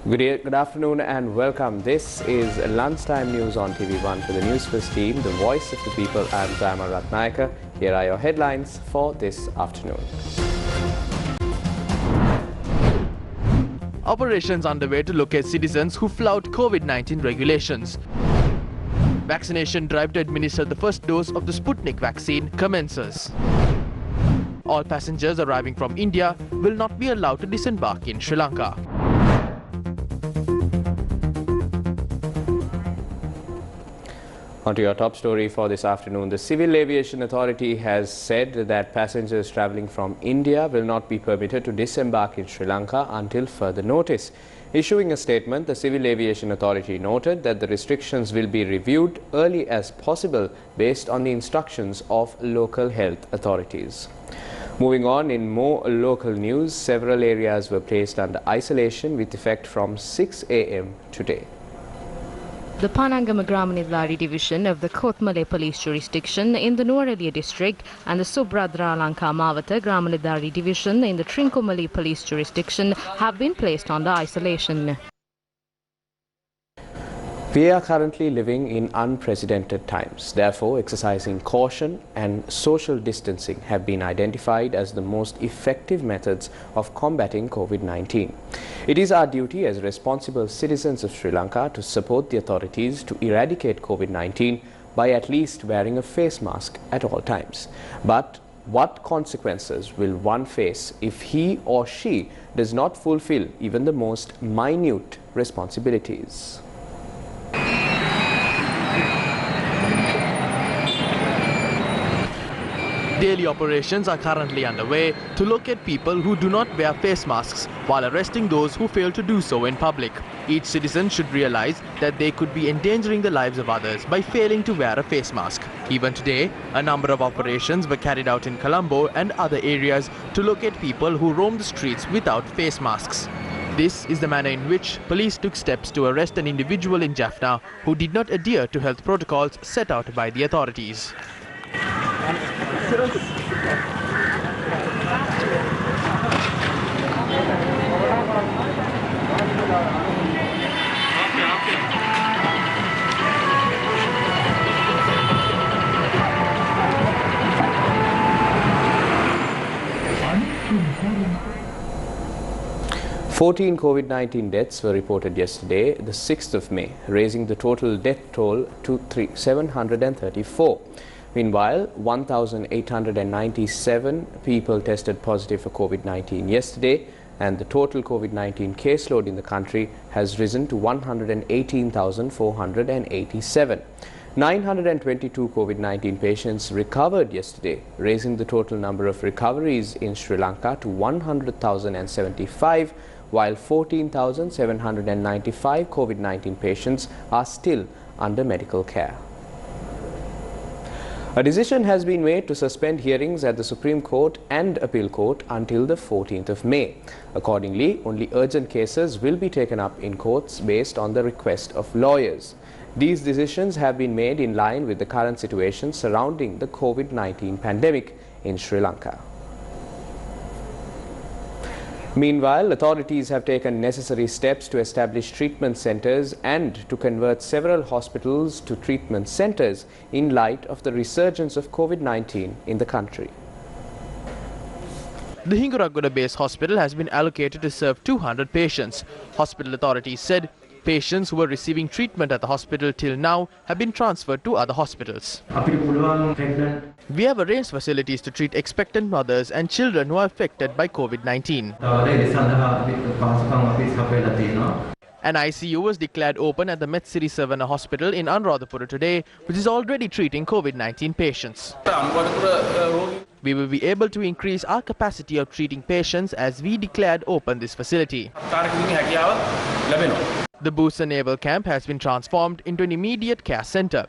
Good afternoon and welcome. This is lunchtime news on TV1 for the Newsfirst team, the voice of the people. I'm Jayama Ratnayaka. Here are your headlines for this afternoon. Operations underway to locate citizens who flout COVID-19 regulations. Vaccination drive to administer the first dose of the Sputnik vaccine commences. All passengers arriving from India will not be allowed to disembark in Sri Lanka. On to your top story for this afternoon. The Civil Aviation Authority has said that passengers travelling from India will not be permitted to disembark in Sri Lanka until further notice. Issuing a statement, the Civil Aviation Authority noted that the restrictions will be reviewed early as possible based on the instructions of local health authorities. Moving on, in more local news, several areas were placed under isolation with effect from 6 a.m. today. The Panangama Gramanidlari division of the Kothmale police jurisdiction in the Nuwara district and the Subhadra Lanka Mawata Gramanidlari division in the Trincomalee police jurisdiction have been placed under isolation. We are currently living in unprecedented times. Therefore, exercising caution and social distancing have been identified as the most effective methods of combating COVID-19. It is our duty as responsible citizens of Sri Lanka to support the authorities to eradicate COVID-19 by at least wearing a face mask at all times. But what consequences will one face if he or she does not fulfill even the most minute responsibilities? Daily operations are currently underway to locate people who do not wear face masks while arresting those who fail to do so in public. Each citizen should realize that they could be endangering the lives of others by failing to wear a face mask. Even today, a number of operations were carried out in Colombo and other areas to locate people who roam the streets without face masks. This is the manner in which police took steps to arrest an individual in Jaffna who did not adhere to health protocols set out by the authorities. Fourteen COVID-19 deaths were reported yesterday, the 6th of May, raising the total death toll to 734. Meanwhile, 1,897 people tested positive for COVID-19 yesterday, and the total COVID-19 caseload in the country has risen to 118,487. 922 COVID-19 patients recovered yesterday, raising the total number of recoveries in Sri Lanka to 100,075, while 14,795 COVID-19 patients are still under medical care. A decision has been made to suspend hearings at the Supreme Court and Appeal Court until the 14th of May. Accordingly, only urgent cases will be taken up in courts based on the request of lawyers. These decisions have been made in line with the current situation surrounding the COVID-19 pandemic in Sri Lanka. Meanwhile, authorities have taken necessary steps to establish treatment centres and to convert several hospitals to treatment centres in light of the resurgence of COVID-19 in the country. The Hinguragoda Base Hospital has been allocated to serve 200 patients. Hospital authorities said patients who were receiving treatment at the hospital till now have been transferred to other hospitals. We have arranged facilities to treat expectant mothers and children who are affected by COVID-19. An ICU was declared open at the Metsiri Savana Hospital in Anuradhapura today, which is already treating COVID-19 patients. We will be able to increase our capacity of treating patients as we declared open this facility. The Busa Naval Camp has been transformed into an immediate care centre.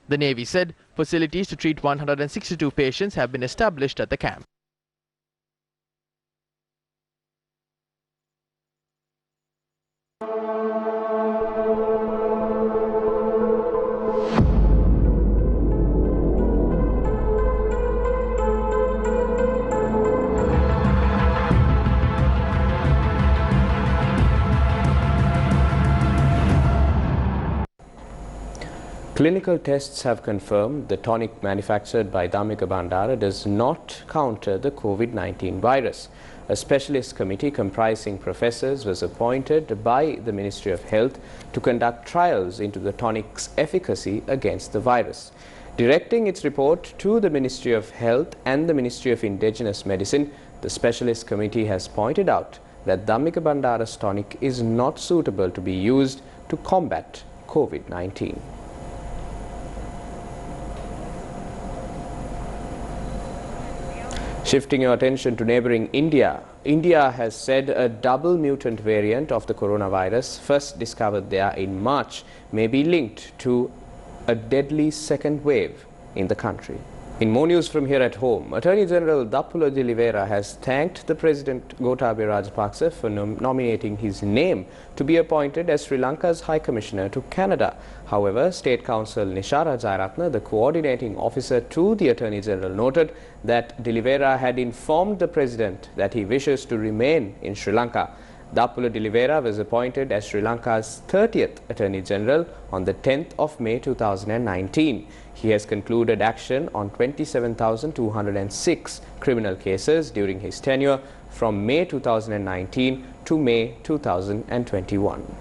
The Navy said facilities to treat 162 patients have been established at the camp. Clinical tests have confirmed the tonic manufactured by Dhammika Bandara does not counter the COVID-19 virus. A specialist committee comprising professors was appointed by the Ministry of Health to conduct trials into the tonic's efficacy against the virus. Directing its report to the Ministry of Health and the Ministry of Indigenous Medicine, the specialist committee has pointed out that Dhammika Bandara's tonic is not suitable to be used to combat COVID-19. Shifting your attention to neighboring India, India has said a double mutant variant of the coronavirus, first discovered there in March, may be linked to a deadly second wave in the country. In more news from here at home, Attorney General Dappula de Oliveira has thanked the President Gotabaya Rajapaksa for nominating his name to be appointed as Sri Lanka's High Commissioner to Canada. However, State Counsel Nishara Jayaratna, the coordinating officer to the Attorney General, noted that de Oliveira had informed the President that he wishes to remain in Sri Lanka. Dappula de Oliveira was appointed as Sri Lanka's 30th Attorney General on the 10th of May 2019. He has concluded action on 27,206 criminal cases during his tenure from May 2019 to May 2021.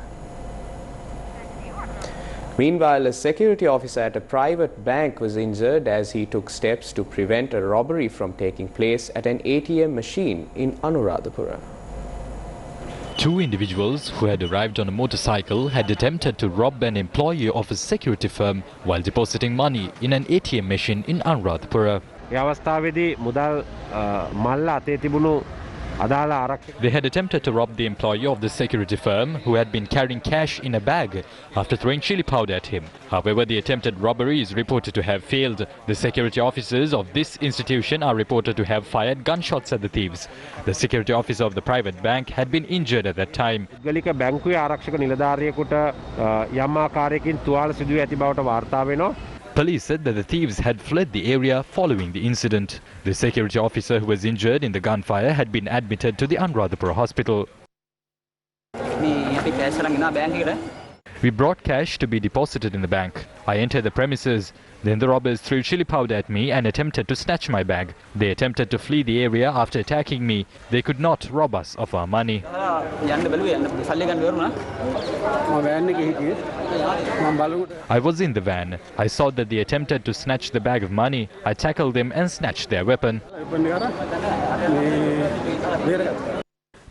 Meanwhile, a security officer at a private bank was injured as he took steps to prevent a robbery from taking place at an ATM machine in Anuradhapura. Two individuals who had arrived on a motorcycle had attempted to rob an employee of a security firm while depositing money in an ATM machine in Anuradhapura. They had attempted to rob the employee of the security firm who had been carrying cash in a bag after throwing chili powder at him. However, the attempted robbery is reported to have failed. The security officers of this institution are reported to have fired gunshots at the thieves. The security officer of the private bank had been injured at that time. Police said that the thieves had fled the area following the incident. The security officer who was injured in the gunfire had been admitted to the Anuradhapura hospital. We brought cash to be deposited in the bank. I entered the premises. Then the robbers threw chili powder at me and attempted to snatch my bag. They attempted to flee the area after attacking me. They could not rob us of our money. I was in the van. I saw that they attempted to snatch the bag of money. I tackled them and snatched their weapon.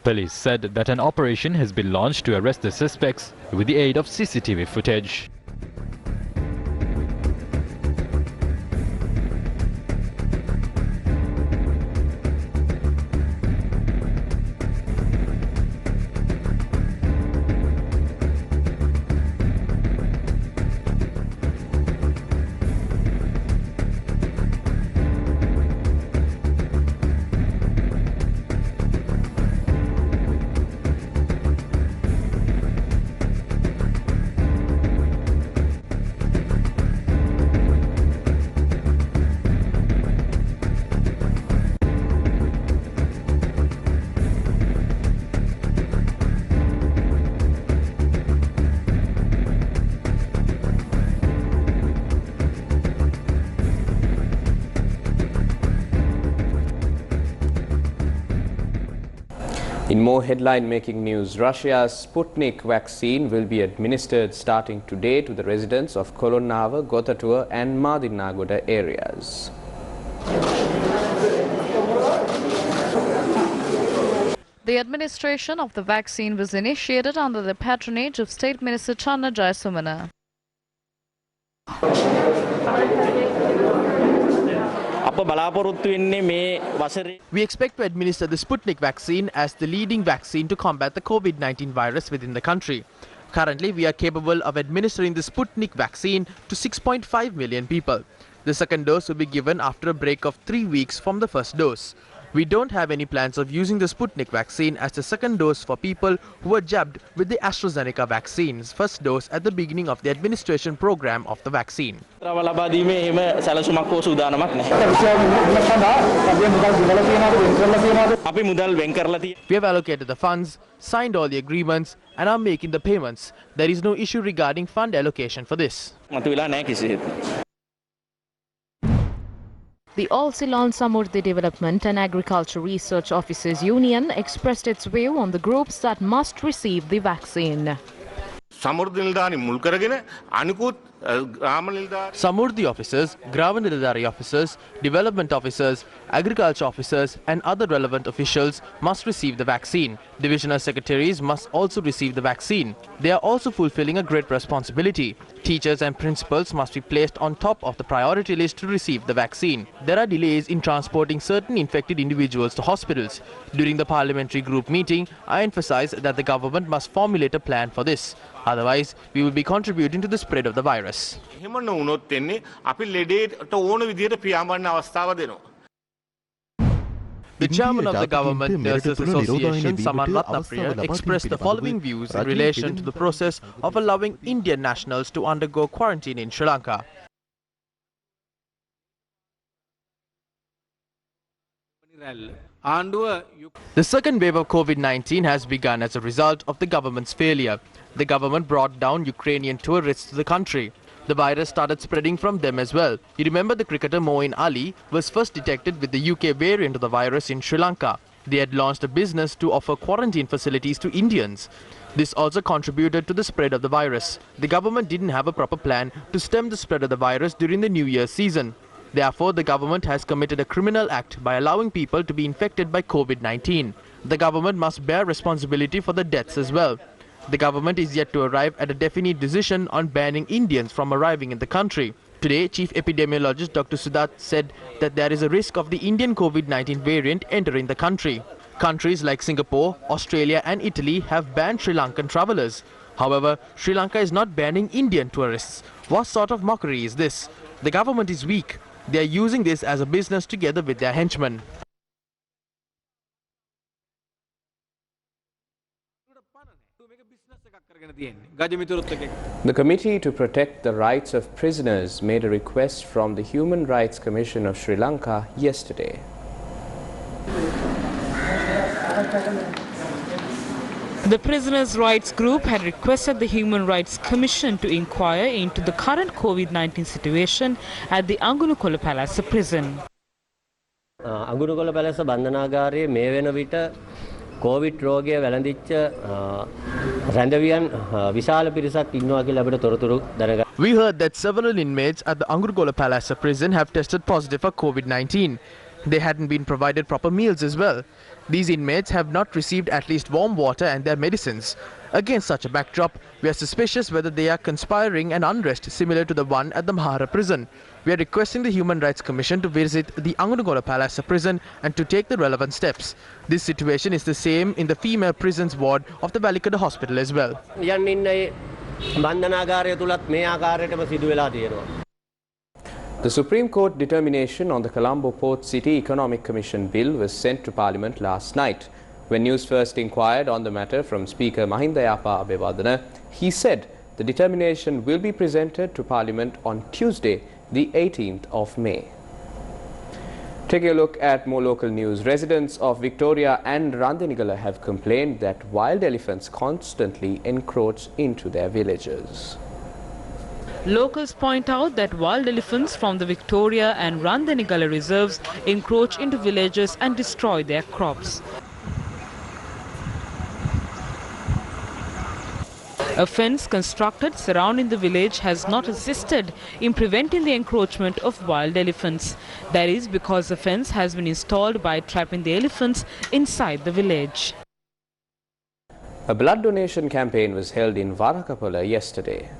Police said that an operation has been launched to arrest the suspects with the aid of CCTV footage. In more headline-making news, Russia's Sputnik vaccine will be administered starting today to the residents of Kolonnava, Gotatua and Madinnagoda areas. The administration of the vaccine was initiated under the patronage of State Minister Channa Jayasumana. We expect to administer the Sputnik vaccine as the leading vaccine to combat the COVID-19 virus within the country. Currently, we are capable of administering the Sputnik vaccine to 6.5 million people. The second dose will be given after a break of 3 weeks from the first dose. We don't have any plans of using the Sputnik vaccine as the second dose for people who were jabbed with the AstraZeneca vaccine's first dose at the beginning of the administration program of the vaccine. We have allocated the funds, signed all the agreements and are making the payments. There is no issue regarding fund allocation for this. The All Ceylon Samurdhi Development and Agriculture Research Officers Union expressed its view on the groups that must receive the vaccine. Samurdhi officers, Gramanidari officers, development officers, agriculture officers and other relevant officials must receive the vaccine. Divisional secretaries must also receive the vaccine. They are also fulfilling a great responsibility. Teachers and principals must be placed on top of the priority list to receive the vaccine. There are delays in transporting certain infected individuals to hospitals. During the parliamentary group meeting, I emphasized that the government must formulate a plan for this. Otherwise, we will be contributing to the spread of the virus. The chairman of the Government Nurses Association, Saman Ratnapriya, expressed the following views in relation to the process of allowing Indian nationals to undergo quarantine in Sri Lanka. The second wave of COVID-19 has begun as a result of the government's failure. The government brought down Ukrainian tourists to the country. The virus started spreading from them as well. You remember the cricketer Moeen Ali was first detected with the UK variant of the virus in Sri Lanka. They had launched a business to offer quarantine facilities to Indians. This also contributed to the spread of the virus. The government didn't have a proper plan to stem the spread of the virus during the New Year's season. Therefore, the government has committed a criminal act by allowing people to be infected by COVID-19. The government must bear responsibility for the deaths as well. The government is yet to arrive at a definite decision on banning Indians from arriving in the country. Today, Chief Epidemiologist Dr. Sudat said that there is a risk of the Indian COVID-19 variant entering the country. Countries like Singapore, Australia and Italy have banned Sri Lankan travellers. However, Sri Lanka is not banning Indian tourists. What sort of mockery is this? The government is weak. They are using this as a business together with their henchmen. The Committee to Protect the Rights of Prisoners made a request from the Human Rights Commission of Sri Lanka yesterday. The Prisoners' Rights Group had requested the Human Rights Commission to inquire into the current COVID-19 situation at the Angunukola Palace prison. Angunukola Palace බන්ධනාගාරයේ මේ වෙන විට COVID රෝගය වැළඳිච්ච රැඳවියන් විශාල පිරිසක් ඉන්නවා කියලා අපිට තොරතුරු දැනගන්න. We heard that several inmates at the Angunukola Palace prison have tested positive for COVID-19. They hadn't been provided proper meals as well. These inmates have not received at least warm water and their medicines. Against such a backdrop, we are suspicious whether they are conspiring an unrest similar to the one at the Mahara prison. We are requesting the Human Rights Commission to visit the Angunukola Palace prison and to take the relevant steps. This situation is the same in the female prisons ward of the Valikada hospital as well. The Supreme Court determination on the Colombo Port City Economic Commission Bill was sent to Parliament last night. When Newsfirst inquired on the matter from Speaker Mahinda Yapa Abewardena, he said the determination will be presented to Parliament on Tuesday, the 18th of May. Taking a look at more local news, residents of Victoria and Randhenigala have complained that wild elephants constantly encroach into their villages. Locals point out that wild elephants from the Victoria and Randhenigala reserves encroach into villages and destroy their crops. A fence constructed surrounding the village has not assisted in preventing the encroachment of wild elephants. That is because the fence has been installed by trapping the elephants inside the village. A blood donation campaign was held in Varakapala yesterday.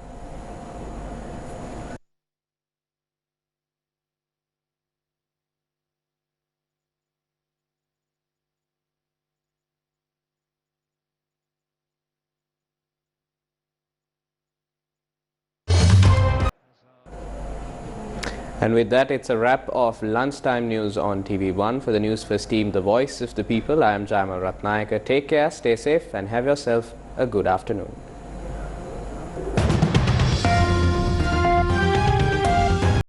And with that, it's a wrap of lunchtime news on TV1. For the Newsfirst team, the voice of the people, I am Jamal Ratnayaka. Take care, stay safe and have yourself a good afternoon.